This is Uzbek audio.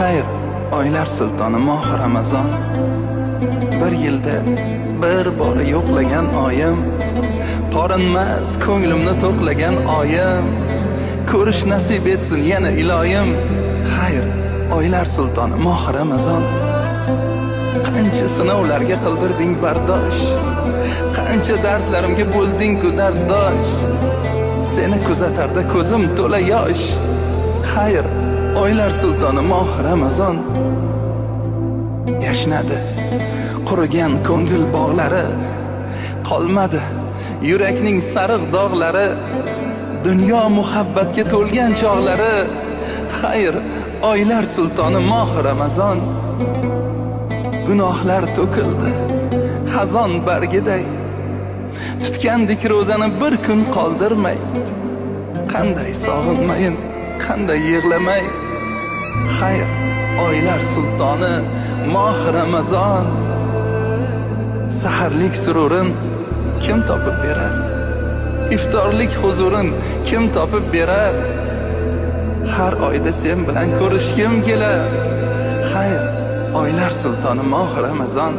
Xayr, oylar sultoni moh Ramazon. Bir yilda bir bor yo'qlagan oyim, qorinmas ko'nglimni to'qlagan oyim, ko'rish nasib etsin yana iloyim. Xayr, oylar sultoni moh Ramazon. Qancha sinovlarga qildirding bardosh, qancha dardlarimga bo'lding-ku darddosh. Seni kuzatarda ko'zim to'la yosh. Xayr, oylar sultoni moh Ramazon. Yashnadi qurigan ko'ngil bog'lari, qolmadi yurakning sariq dog'lari, dunyo muhabbatga to'lgan chog'lari. Xayr, oylar sultoni moh Ramazon. Gunohlar to'kildi xazon bargiday, tutgandik ro'zani bir kun qoldirmay. Qanday sog'inmayin, qanday yig'lamay. Xayr, oylar sultoni moh Ramazon. Saharlik sururin kim topib berar? Iftorlik huzurin kim topib berar? Har oyda sen bilan ko'rishkim kelar. Xayr, oylar sultoni moh Ramazon.